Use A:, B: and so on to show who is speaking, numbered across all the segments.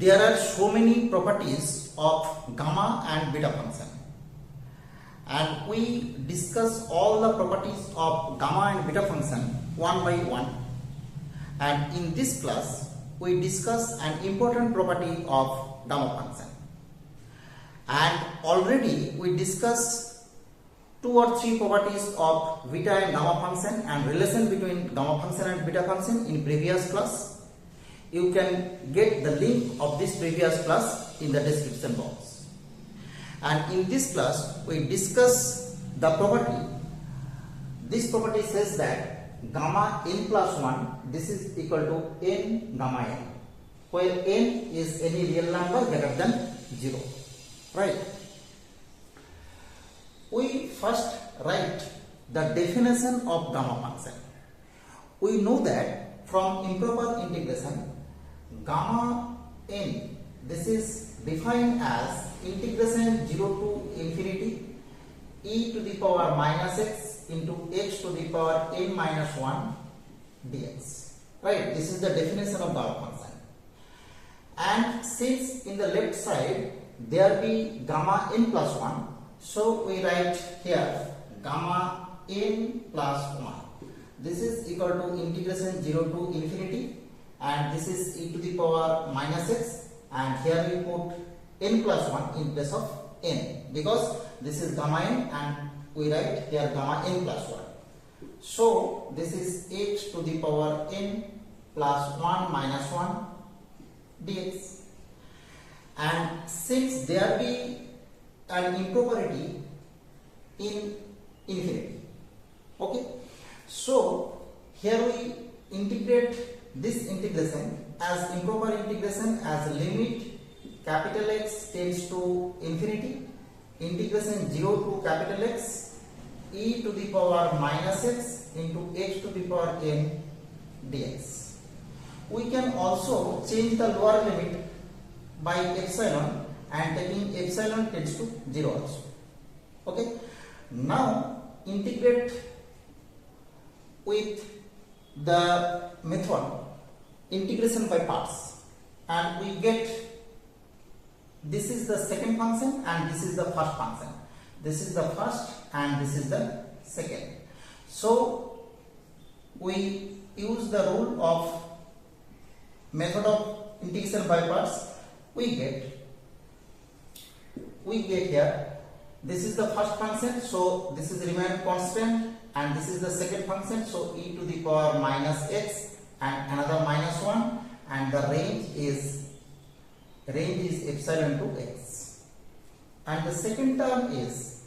A: there are so many properties of gamma and beta function, and we discuss all the properties of gamma and beta function one by one. And in this class we discuss an important property of gamma function, and already we discussed 2 or 3 properties of beta and gamma function and relation between gamma function and beta function in previous class. You can get the link of this previous class in the description box. And in this class we discuss the property. This property says that gamma n+1, this is equal to n gamma n, where n is any real number greater than 0, right? We first write the definition of gamma function. We know that from improper integration, gamma n, this is defined as integration 0 to infinity e to the power minus x into x to the power n minus 1 dx. Right? This is the definition of gamma function. And since in the left side there be gamma n+1, so we write here gamma n plus 1. This is equal to integration 0 to infinity, and this is e to the power minus x, and here we put n plus 1 in place of n, because this is gamma n and we write here gamma n plus 1. So this is h to the power n plus 1 minus 1 dx. And since there be an improperty in infinity, okay, so here we integrate this integration as improper integration as limit capital X tends to infinity, integration 0 to capital X e to the power minus x into x to the power n dx. We can also change the lower limit by epsilon and taking epsilon tends to 0 also. Okay. Now integrate with the method integration by parts, and we get this is the second function and this is the first function. This is the first and this is the second. So we use the rule of method of integration by parts. We get here, this is the first function, so this is remain constant, and this is the second function, so e to the power minus x and another minus 1, and the range is epsilon to x. And the second term is,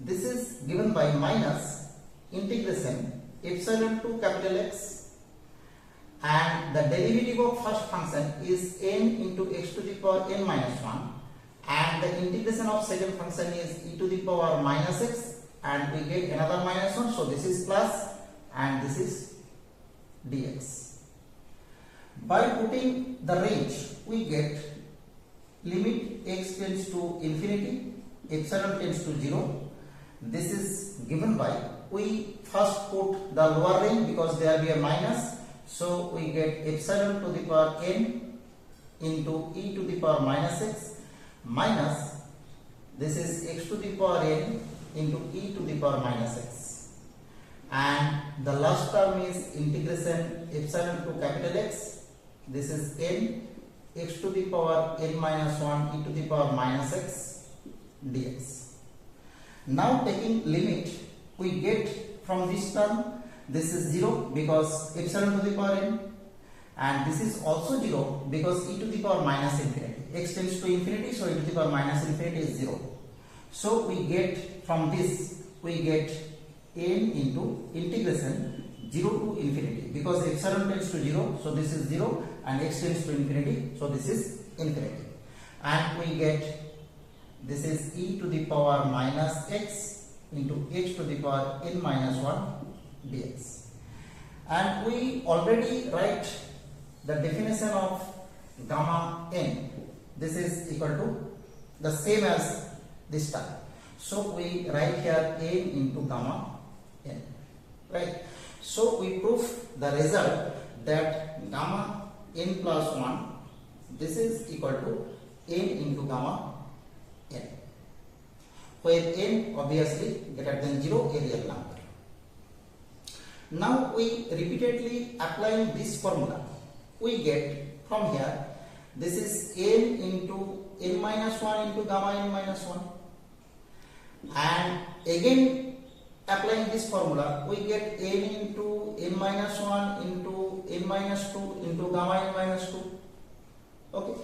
A: this is given by minus integration epsilon to capital X, and the derivative of first function is n into x to the power n minus 1, and the integration of second function is e to the power minus x, and we get another minus 1, so this is plus and this is dx. By putting the range, we get limit x tends to infinity, epsilon tends to 0. This is given by, we first put the lower range because there will be a minus, so we get epsilon to the power n into e to the power minus x minus this is x to the power n into e to the power minus x, and the last term is integration epsilon to capital X. This is n x to the power n minus 1 e to the power minus x dx. Now taking limit, we get from this term, this is 0 because epsilon to the power n, and this is also 0 because e to the power minus infinity. X tends to infinity, so e to the power minus infinity is 0. So we get from this, we get n into integration 0 to infinity, because epsilon tends to 0, so this is 0, and x tends to infinity, so this is infinity, and we get this is e to the power minus x into h to the power n minus 1 dx. And we already write the definition of gamma n. This is equal to the same as this term, so we write here n into gamma n, right? So we prove the result that gamma n plus 1, this is equal to n into gamma n, where n obviously greater than 0, a real number. Now we repeatedly applying this formula, we get from here, this is n into n minus 1 into gamma n minus 1, and again applying this formula, we get n into n minus 1 into n minus 2 into gamma n minus 2. Okay,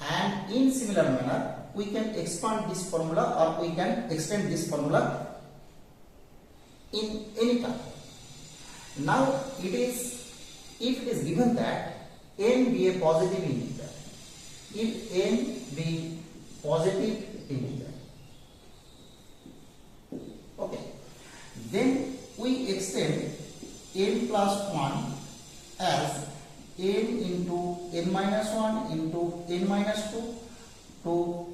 A: and in similar manner we can expand this formula, or we can extend this formula in any term. Now it is, if it is given that n be a positive integer, if n be positive integer, okay, then we extend n plus 1 as n into n minus 1 into n minus 2 to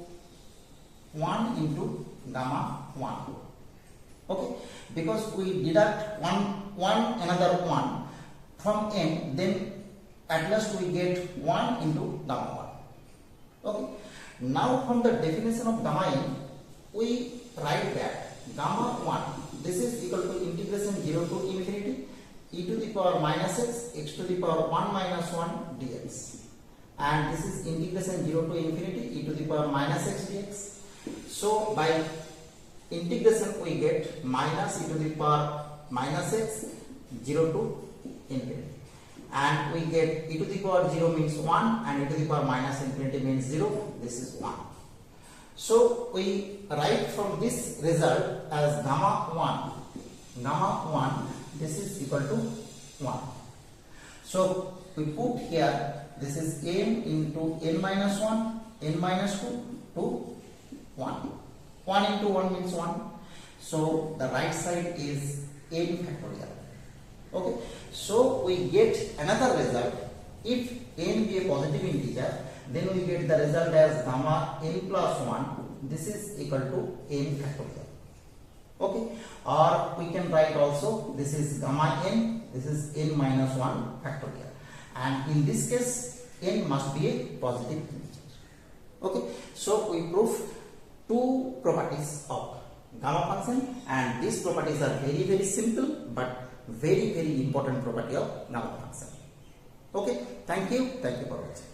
A: 1 into gamma 1. Okay, because we deduct one another 1 from n, then at last we get 1 into gamma 1. Okay, now from the definition of gamma n, we write that gamma 1, this is equal to integration 0 to infinity e to the power minus x to the power 1 minus 1 dx, and this is integration 0 to infinity e to the power minus x dx. So by integration we get minus e to the power minus x 0 to infinity, and we get e to the power 0 means 1 and e to the power minus infinity means 0, this is 1. So we write from this result as gamma 1, this is equal to 1. So we put here, this is n into n minus 1, n minus 2 to 1. 1 into 1 means 1. So the right side is n factorial. Okay. So we get another result. If n be a positive integer, then we get the result as gamma n plus 1. This is equal to n factorial. Okay. Or we can write also, this is gamma n, this is n minus 1 factorial. And in this case, n must be a positive integer. Okay. So we prove two properties of gamma function, and these properties are very simple but very important property of gamma function. Okay, thank you for watching.